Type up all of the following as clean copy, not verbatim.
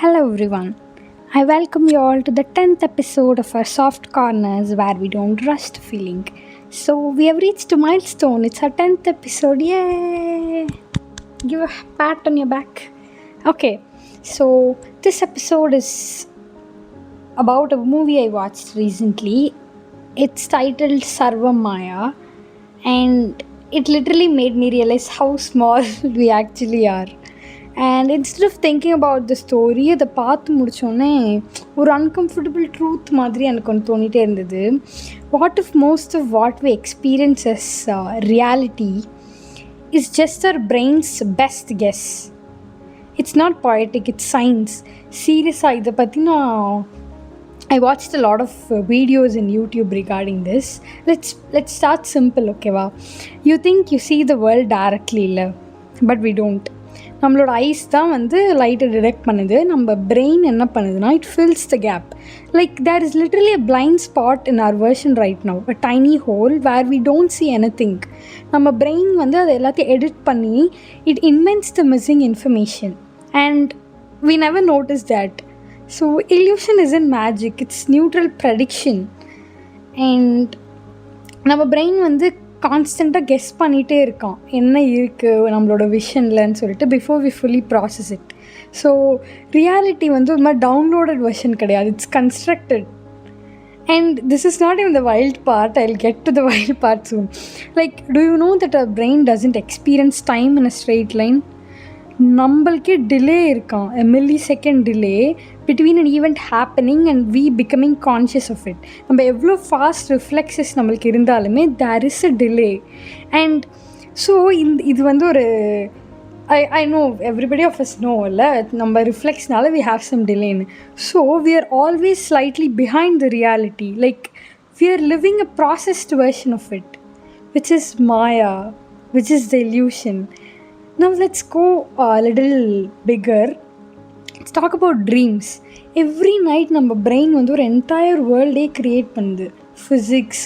Hello everyone. I welcome you all to the 10th episode of our Soft Corners where we don't rush to feeling. So we have reached a milestone. It's our 10th episode. Yay! Give a pat on your back. Okay. So this episode is about a movie I watched recently. It's titled Sarvam Maya and it literally made me realize how small we actually are. And instead of thinking about the story, அதை பார்த்து முடித்தோடனே ஒரு uncomfortable truth மாதிரி எனக்கு ஒன்று தோணிகிட்டே இருந்தது. What if most of what we experience as reality is just our brains best guess. It's not poetic, it's science. சீரியஸாக இதை பற்றி I watched a lot of videos in YouTube regarding this. Let's start simple, okay va? You think you see the world directly, but we don't. நம்மளோட ice தான் லைட்டை detect பண்ணுது. நம்ம brain என்ன பண்ணுதுன்னா it fills the gap. Like there is literally a blind spot in our version right now, a tiny hole where we don't see anything. நம்ம brain அதை எல்லாத்தையும் எடிட் பண்ணி it invents the missing information and we never notice that. So illusion is in magic, it's neutral prediction. And நம்ம brain கான்ஸ்டண்ட்டாக guess பண்ணிகிட்டே இருக்கான் என்ன இருக்குது நம்மளோட விஷன்லன்னு சொல்லிட்டு before we fully process it. So reality ஒரு மாதிரி டவுன்லோடட் வெர்ஷன் கிடையாது, it's constructed. And this is not even the wild part. I'll get to the wild part soon. Like, do you know that our brain doesn't experience time in a straight line? நம்மளுக்கே delay இருக்கான், a millisecond delay between an event happening and we becoming conscious of it. நம்ம எவ்வளோ fast reflexes நம்மளுக்கு இருந்தாலுமே there is a delay. And so இது ஒரு I know everybody of us know நம்ம ரிஃப்ளெக்ஸ்னால we have some delay. So we are always slightly behind the reality. Like we are living a processed version of it, which is Maya, which is the illusion. Now let's go a little bigger. Let's talk about dreams. Every night நம்ம brain ஒரு entire world create பண்ணுது. Physics,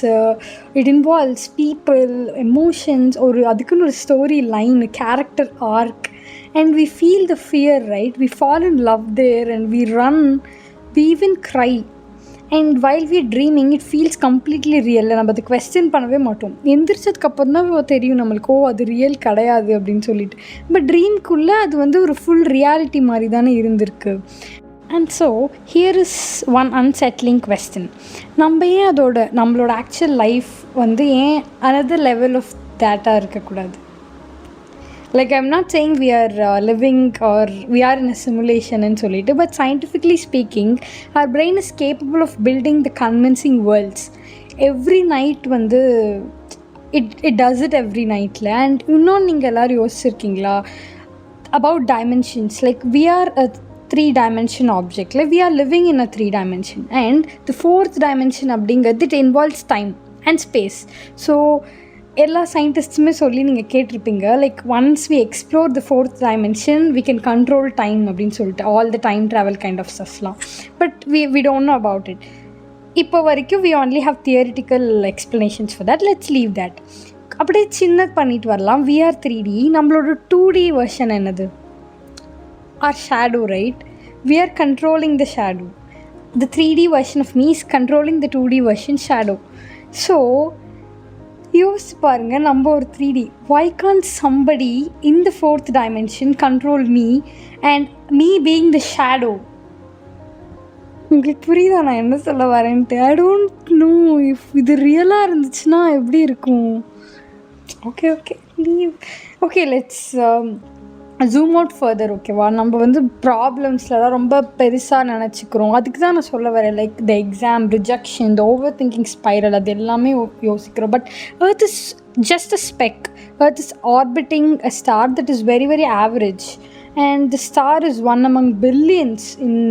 it involves people, emotions, or அதுக்குன்னு ஒரு story line, character arc, and we feel the fear, right? We fall in love there and we run, we even cry. And while we are dreaming, it feels completely real. நம்ம அதை question பண்ணவே மாட்டோம். எந்திரிச்சதுக்கப்புறம் தான் தெரியும் நம்மளுக்கு அது real கிடையாது அப்படின்னு சொல்லிட்டு. பட் ட்ரீம்குள்ளே அது ஒரு ஃபுல் ரியாலிட்டி மாதிரி தானே இருந்திருக்கு. And so here is one unsettling question. நம்ம ஏன் நம்மளோட ஆக்சுவல் லைஃப் ஏன் அனதர் லெவல் ஆஃப் தேட்டாக இருக்கக்கூடாது? Like I'm not saying we are living or we are in a simulation and solid, but scientifically speaking, our brain is capable of building the convincing worlds. Every night it does it every night. And நீங்க எல்லாரும் யோசிச்சிருக்கீங்களா about dimensions? Like we are a 3-dimension object. Like we are living in a 3-dimension, and the 4th dimension அப்படிங்கிறது it involves time and space. So எல்லா சயின்டிஸ்ட்டுமே சொல்லி நீங்கள் கேட்டிருப்பீங்க, like once we explore the 4th dimension we can control time அப்படின்னு சொல்லிட்டு all the time travel kind of ஸ்டஃப்லாம். But we don't know about it. இப்போ வரைக்கும் we only have theoretical explanations for that. Let's leave that. அப்படியே சின்னது பண்ணிட்டு வரலாம். we are 3D. நம்மளோட 2D வெர்ஷன் என்னது? our shadow, right? we are controlling the shadow. The 3D version of me is controlling the 2D version shadow. So யோசிச்சு பாருங்க, நம்ம ஒரு 3D. why can't somebody in the 4th dimension control me and me being the shadow? உங்களுக்கு புரியுதா நான் என்ன சொல்ல வரேன்ட்டு? I don't know if இது ரியலாக இருந்துச்சுன்னா எப்படி இருக்கும். okay let's zoom out further, ஓகேவா? நம்ம ப்ராப்ளம்ஸ்லாம் ரொம்ப பெருசாக நினச்சிக்கிறோம். அதுக்கு தான் நான் சொல்ல வரேன். Like the exam, rejection, the over thinking spiral, அது எல்லாமே யோசிக்கிறோம். But earth is just a spec. Earth is orbiting a star that is very very average, and the star is one among billions in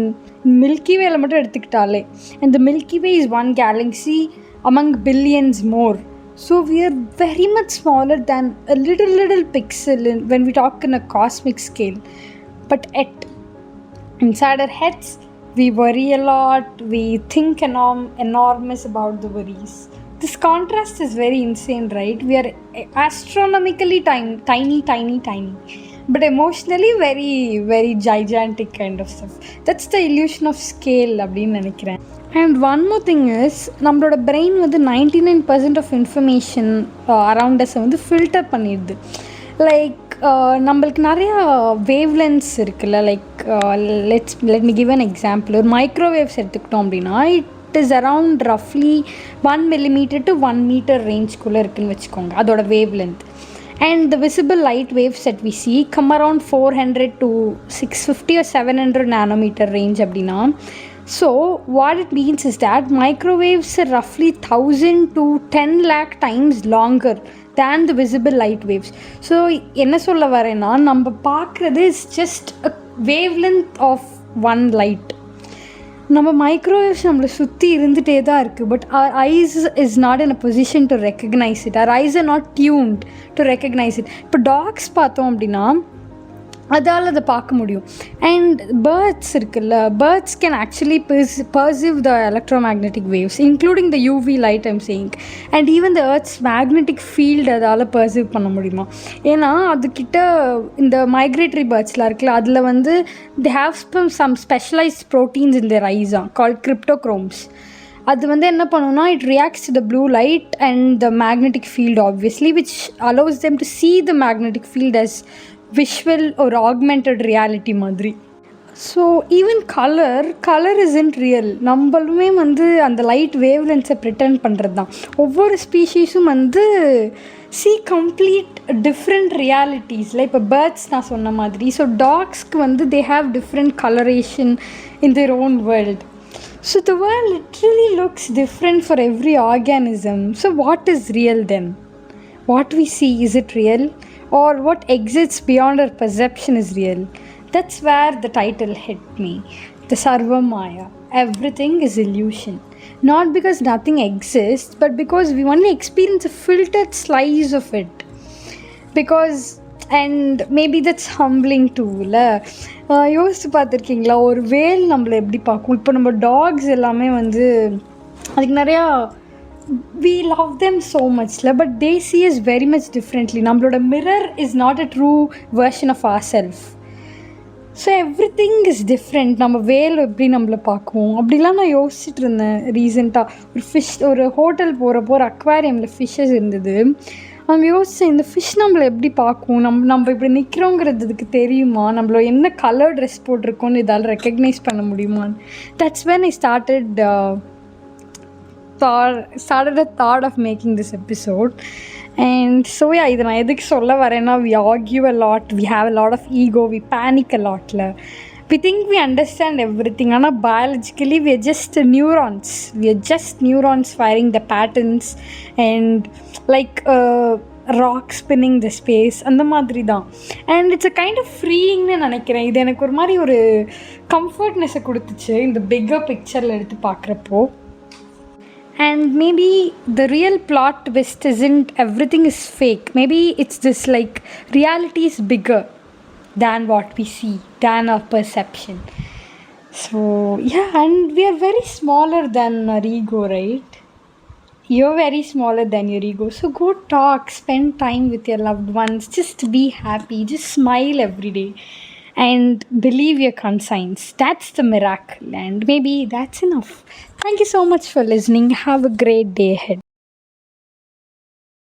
milky வேல மட்டும் எடுத்துக்கிட்டாலே. And the milky way is one Galaxy among billions more. So we are very much smaller than a little pixel when we talk in a cosmic scale. But inside our heads, we worry a lot. We think enormous about the worries. This contrast is very insane, right? We are astronomically tiny. but emotionally very, very gigantic kind of stuff. That's the illusion of scale அப்படின்னு நினைக்கிறேன். And one more thing is, நம்மளோட brain வந்து 99% of information around us வந்து filter பண்ணிடுது. Like நம்மளுக்கு நிறையா wave lens இருக்குல்ல, like let me give an example. ஒரு மைக்ரோவேவ்ஸ் எடுத்துக்கிட்டோம் அப்படின்னா, இட் இஸ் அரவுண்ட் ரஃப்லி 1 millimeter to 1 meter ரேஞ்ச்குள்ளே இருக்குதுன்னு வச்சுக்கோங்க, அதோட wave length. And the visible light waves that we see come around 400 to 650 or 700 nanometer range அப்படின்னா. So what it means is that microwaves are roughly 1000 to 10 lakh times longer than the visible light waves. So என்ன சொல்ல வரேன்னா, நம்ம பார்க்குறது is just a wavelength of one light. நம்ம microwaves நம்மளை சுற்றி இருந்துகிட்டே தான் இருக்குது, but our eyes is not in a position to recognize it. Our eyes are not tuned to recognize it. இப்போ டாக்ஸ் பார்த்தோம் அப்படின்னா அதால் அதை பார்க்க முடியும். அண்ட் பேர்ட்ஸ் இருக்குல்ல, birds can actually perceive the electromagnetic waves, including the UV light I'm saying, and even the earth's magnetic field அதால் perceive பண்ண முடியுமா. ஏன்னா அதுக்கிட்ட இந்த மைக்ரேட்டரி பேர்ட்ஸ்லாம் இருக்குல்ல, அதில் வந்து they have some specialized proteins in their eyes called cryptochromes. அது வந்து என்ன பண்ணுன்னா, it reacts to the blue light and the magnetic field obviously, which allows them to see the magnetic field as visual or augmented reality மாதிரி. So even colour isn't real. நம்மளுமே வந்து அந்த light wave லென்ஸை Britain பண்ணுறது தான். ஒவ்வொரு ஸ்பீஷீஸும் வந்து complete different ரியாலிட்டிஸில். இப்போ birds நான் சொன்ன மாதிரி, ஸோ டாக்ஸ்க்கு வந்து they have different colouration in their own world. So the world literally looks different for every organism. So what is real then? What we see, is it real? Or what exists beyond our perception is real? That's where the title hit me. The Sarvam Maya. Everything is illusion. Not because nothing exists, but because we only experience a filtered slice of it. Because, and maybe that's humbling too. யோசிச்சு பார்த்துருக்கீங்களா, ஒரு வேல் நம்மளை எப்படி பார்க்கும்? இப்போ நம்ம tax எல்லாமே வந்து அதுக்கு நிறையா we love them so much, but they see us very much differently. நம்மளோட mirror is not a true version of ourselves. So everything is different. நம்ம வேல் எப்படி நம்மளை பார்க்குவோம் அப்படிலாம் நான் யோசிச்சுட்டு இருந்தேன் ரீசெண்டாக. ஒரு ஹோட்டல் போகிறப்போ ஒரு அக்வாரியமில் ஃபிஷ்ஷஸ் இருந்தது. நம்ம யோசித்தேன், இந்த ஃபிஷ் நம்மளை எப்படி பார்க்கும், நம்ம இப்படி நிற்கிறோங்கிறது இதுக்கு தெரியுமா, நம்மள என்ன கலர் ட்ரெஸ் போட்டிருக்கோன்னு இதால் ரெக்கக்னைஸ் பண்ண முடியுமான்னு. That's when I started a thought of making this episode. And so yeah, இதை நான் எதுக்கு சொல்ல வரேன்னா, we argue a lot, we have a lot of ego, we panic a lot. We think we understand everything, ஆனால் biologically we are just neurons firing the patterns and like rock spinning the space, அந்த மாதிரி தான். And it's a kind of freeingனு நினைக்கிறேன். இது எனக்கு ஒரு மாதிரி ஒரு கம்ஃபர்ட்னஸை கொடுத்துச்சு இந்த பிக்கர் பிக்சரில் எடுத்து பார்க்குறப்போ. And maybe the real plot twist isn't everything is fake. Maybe it's this like reality is bigger than what we see, than our perception. So yeah, and we are very smaller than our ego, right? You're very smaller than your ego. So go talk, spend time with your loved ones, just be happy, just smile every day and believe your conscience. That's the miracle, and maybe that's enough. Thank you so much for listening. Have a great day ahead.